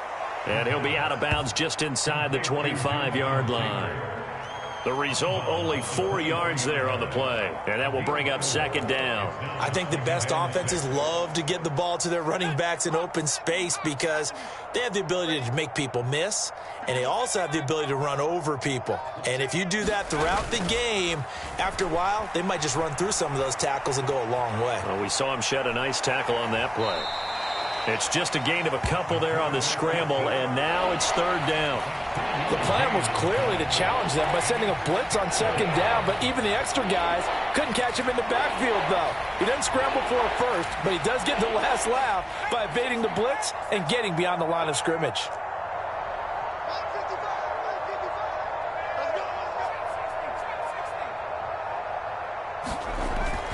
And he'll be out of bounds just inside the 25-yard line. The result, only 4 yards there on the play. And that will bring up 2nd down. I think the best offenses love to get the ball to their running backs in open space because they have the ability to make people miss, and they also have the ability to run over people. And if you do that throughout the game, after a while, they might just run through some of those tackles and go a long way. Well, we saw him shed a nice tackle on that play. It's just a gain of a couple there on the scramble, and now it's 3rd down. The plan was clearly to challenge them by sending a blitz on 2nd down, but even the extra guys couldn't catch him in the backfield, though. He doesn't scramble for a first, but he does get the last laugh by evading the blitz and getting beyond the line of scrimmage.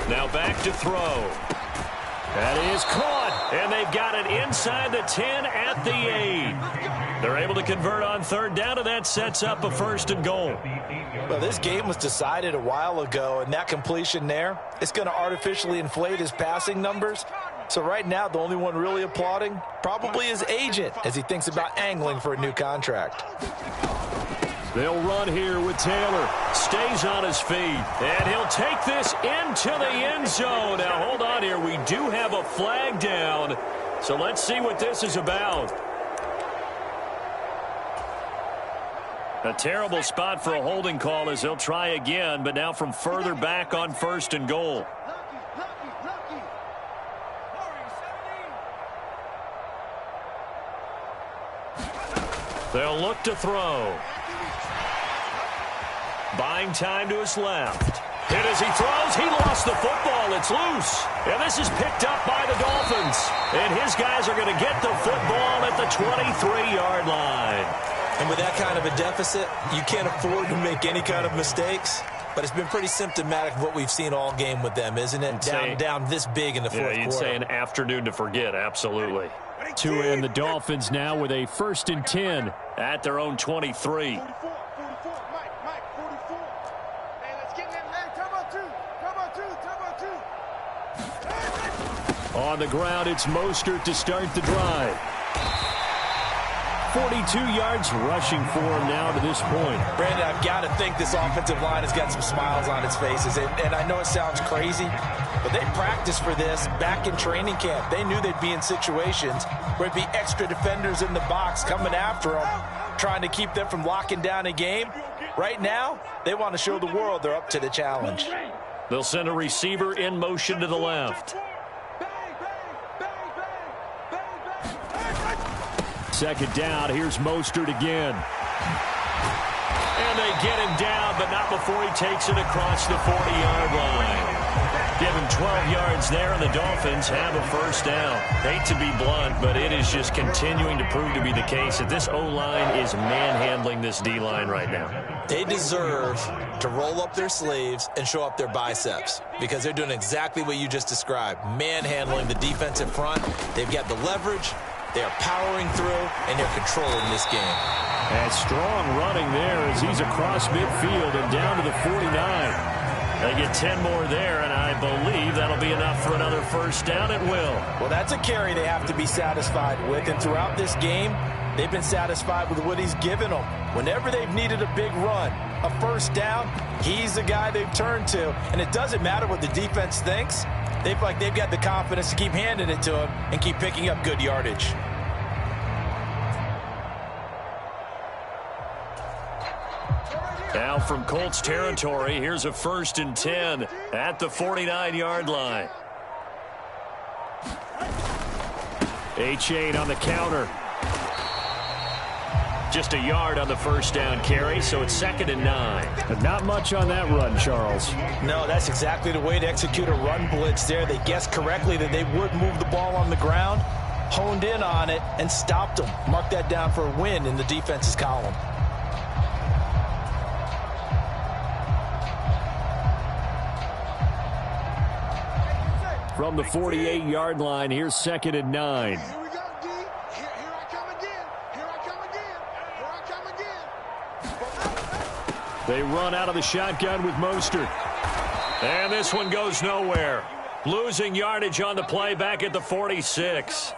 Now back to throw. That is caught, and they've got it inside the 10 at the 8. They're able to convert on 3rd down, and that sets up a 1st and goal. Well, this game was decided a while ago, and that completion there is going to artificially inflate his passing numbers. So right now, the only one really applauding probably his agent as he thinks about angling for a new contract. They'll run here with Taylor. Stays on his feet. And he'll take this into the end zone. Now, hold on here. We do have a flag down. So let's see what this is about. A terrible spot for a holding call as they'll try again, but now from further back on 1st and goal. They'll look to throw. Buying time to his left. And as he throws, he lost the football. It's loose. And this is picked up by the Dolphins. And his guys are going to get the football at the 23-yard line. And with that kind of a deficit, you can't afford to make any kind of mistakes. But it's been pretty symptomatic of what we've seen all game with them, isn't it? Down this big in the fourth quarter. Yeah, you'd say an afternoon to forget, absolutely. To end the Dolphins now with a 1st and 10 at their own 23. On the ground, it's Mostert to start the drive. 42 yards rushing for him now to this point. Brandon, I've got to think this offensive line has got some smiles on its faces. And I know it sounds crazy, but they practiced for this back in training camp. They knew they'd be in situations where it'd be extra defenders in the box coming after them, trying to keep them from locking down a game. Right now, they want to show the world they're up to the challenge. They'll send a receiver in motion to the left. Second down, here's Mostert again. And they get him down, but not before he takes it across the 40-yard line. Give him 12 yards there, and the Dolphins have a first down. Hate to be blunt, but it is just continuing to prove to be the case that this O-line is manhandling this D-line right now. They deserve to roll up their sleeves and show up their biceps because they're doing exactly what you just described, manhandling the defensive front. They've got the leverage. They are powering through, and they're controlling this game. And strong running there as he's across midfield and down to the 49. They get 10 more there, and I believe that'll be enough for another first down. It will. Well, that's a carry they have to be satisfied with, and throughout this game, they've been satisfied with what he's given them. Whenever they've needed a big run, a first down, he's the guy they've turned to, and it doesn't matter what the defense thinks. They've got the confidence to keep handing it to him and keep picking up good yardage. Now from Colts territory, here's a 1st and 10 at the 49-yard line. H8 on the counter. Just a yard on the first down carry, so it's 2nd and 9. But not much on that run, Charles. No, that's exactly the way to execute a run blitz there. They guessed correctly that they would move the ball on the ground, honed in on it, and stopped them. Mark that down for a win in the defense's column. From the 48-yard line, here's 2nd and 9. Here we go, D. Here I come again. Here I come again. Here I come again. They run out of the shotgun with Mostert. And this one goes nowhere. Losing yardage on the play back at the 46.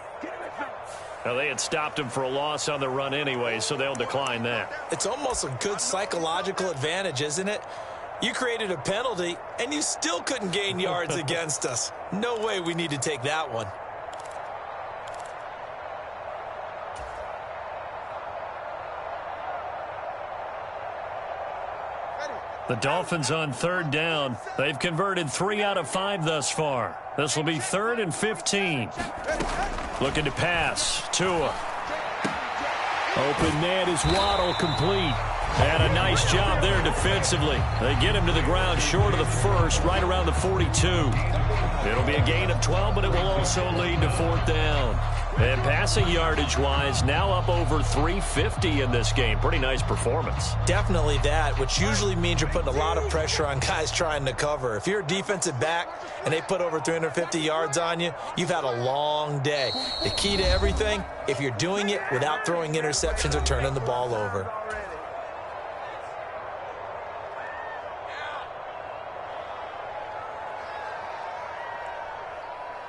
Now, they had stopped him for a loss on the run anyway, so they'll decline that. It's almost a good psychological advantage, isn't it? You created a penalty, and you still couldn't gain yards against us. No way we need to take that one. The Dolphins on 3rd down. They've converted 3 out of 5 thus far. This will be 3rd and 15. Looking to pass. Tua. Open man is Waddle, complete. And a nice job there defensively. They get him to the ground short of the 1st, right around the 42. It'll be a gain of 12, but it will also lead to 4th down. And passing yardage-wise, now up over 350 in this game. Pretty nice performance. Definitely that, which usually means you're putting a lot of pressure on guys trying to cover. If you're a defensive back and they put over 350 yards on you, you've had a long day. The key to everything, if you're doing it without throwing interceptions or turning the ball over.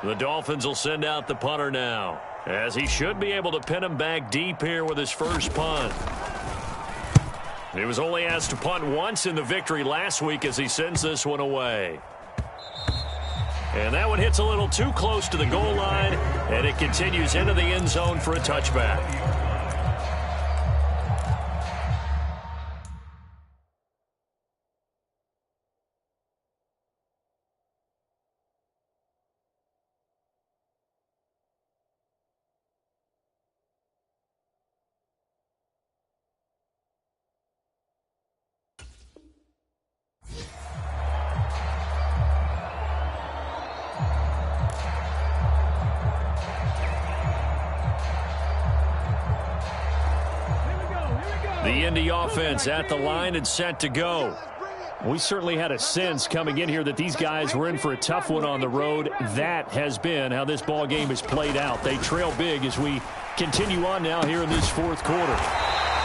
The Dolphins will send out the punter now, as he should be able to pin him back deep here with his first punt. He was only asked to punt once in the victory last week as he sends this one away. And that one hits a little too close to the goal line, and it continues into the end zone for a touchback. The Indy offense at the line and set to go. We certainly had a sense coming in here that these guys were in for a tough one on the road. That has been how this ball game has played out. They trail big as we continue on now here in this 4th quarter.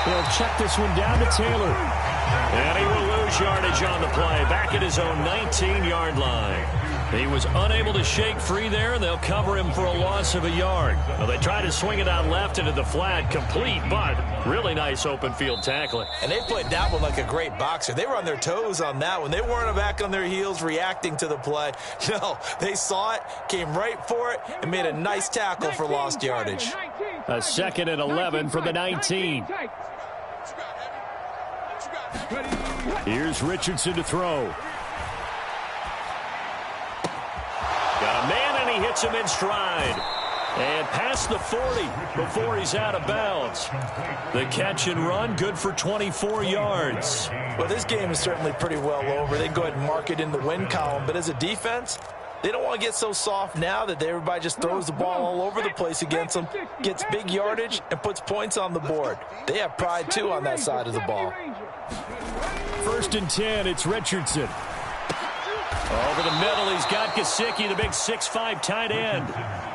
They'll check this one down to Taylor. And he will lose yardage on the play, back at his own 19-yard line. He was unable to shake free there, and they'll cover him for a loss of a yard. Well, they try to swing it out left into the flat, complete, but really nice open field tackling. And they played that one like a great boxer. They were on their toes on that one. They weren't back on their heels reacting to the play. No, they saw it, came right for it, and made a nice tackle for lost yardage. A 2nd and 11 from the 19. Here's Richardson to throw. hits him in stride. And past the 40 before he's out of bounds. The catch and run, good for 24 yards. Well, this game is certainly pretty well over. They can go ahead and mark it in the win column. But as a defense, they don't want to get so soft now that everybody just throws the ball all over the place against them, gets big yardage, and puts points on the board. They have pride, too, on that side of the ball. 1st and 10, it's Richardson. Over the middle, he's got Gesicki, the big 6'5" tight end.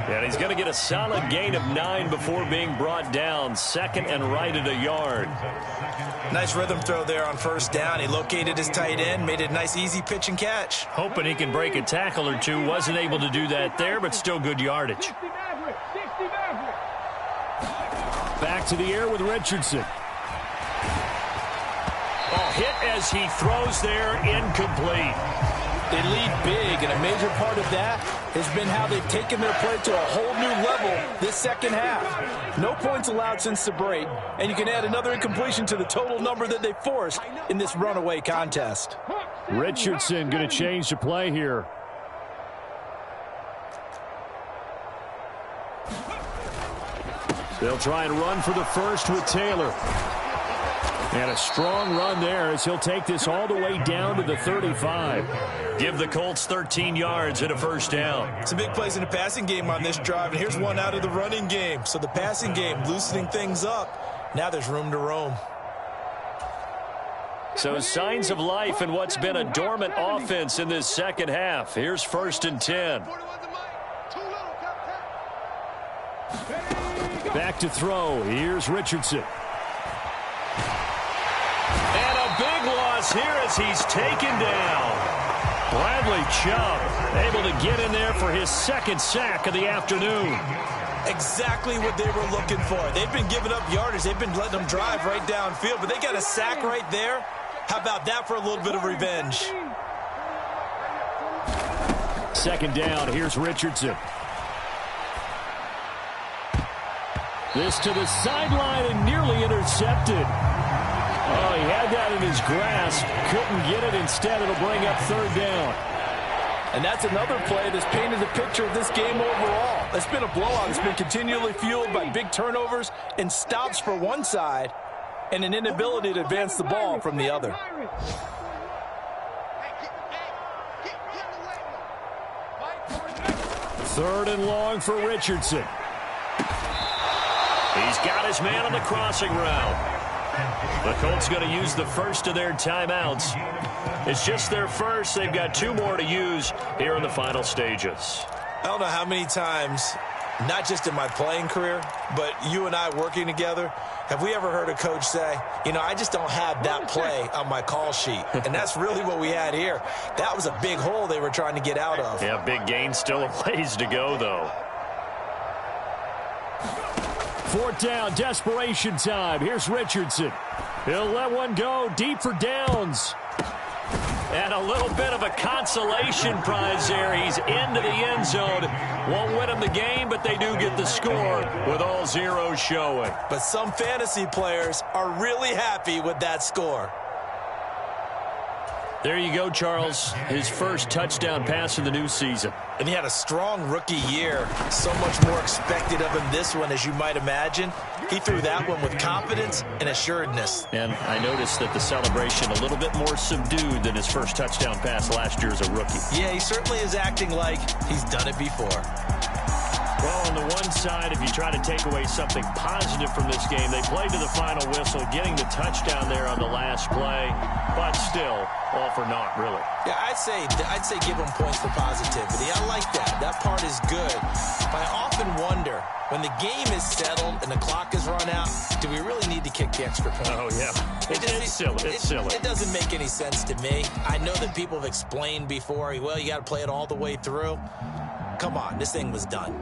And he's going to get a solid gain of 9 before being brought down. 2nd and right at a yard. Nice rhythm throw there on 1st down. He located his tight end, made it a nice easy pitch and catch. Hoping he can break a tackle or two. Wasn't able to do that there, but still good yardage. Back to the air with Richardson. Oh, hit as he throws there, incomplete. They lead big, and a major part of that has been how they've taken their play to a whole new level this second half. No points allowed since the break, and you can add another incompletion to the total number that they forced in this runaway contest. Richardson going to change the play here. They'll try and run for the first with Taylor. And a strong run there as he'll take this all the way down to the 35. Give the Colts 13 yards and a 1st down. Some big plays in the passing game on this drive, and here's one out of the running game. So the passing game loosening things up. Now there's room to roam. So signs of life in what's been a dormant offense in this second half. Here's 1st and 10. Back to throw. Here's Richardson. And a big loss here as he's taken down. Bradley Chubb able to get in there for his 2nd sack of the afternoon. Exactly what they were looking for. They've been giving up yardage. They've been letting them drive right downfield, but they got a sack right there. How about that for a little bit of revenge? 2nd down. Here's Richardson. This to the sideline and nearly intercepted. Oh, he had that in his grasp. Couldn't get it. Instead, it'll bring up 3rd down. And that's another play that's painted the picture of this game overall. It's been a blowout. It's been continually fueled by big turnovers and stops for one side and an inability to advance the ball from the other. 3rd and long for Richardson. He's got his man on the crossing route. The Colts going to use the first of their timeouts. It's just their first. They've got 2 more to use here in the final stages. I don't know how many times, not just in my playing career, but you and I working together, have we ever heard a coach say, you know, I just don't have that play on my call sheet. And that's really what we had here. That was a big hole they were trying to get out of. Yeah, big gain. Still a ways to go, though. 4th down, desperation time. Here's Richardson. He'll let one go deep for downs. And a little bit of a consolation prize there. He's into the end zone. Won't win him the game, but they do get the score with all zeros showing. But some fantasy players are really happy with that score. There you go, Charles. His first touchdown pass of the new season. And he had a strong rookie year. So much more expected of him this one, as you might imagine. He threw that one with confidence and assuredness. And I noticed that the celebration a little bit more subdued than his first touchdown pass last year as a rookie. Yeah, he certainly is acting like he's done it before. Well, on the one side, if you try to take away something positive from this game, they played to the final whistle, getting the touchdown there on the last play, but still, all for naught, really. Yeah, I'd say give them points for positivity. I like that. That part is good. But I often wonder, when the game is settled and the clock is run out, do we really need to kick the extra point? Oh, yeah. It's silly. It's silly. It doesn't make any sense to me. I know that people have explained before, well, you got to play it all the way through. Come on, this thing was done.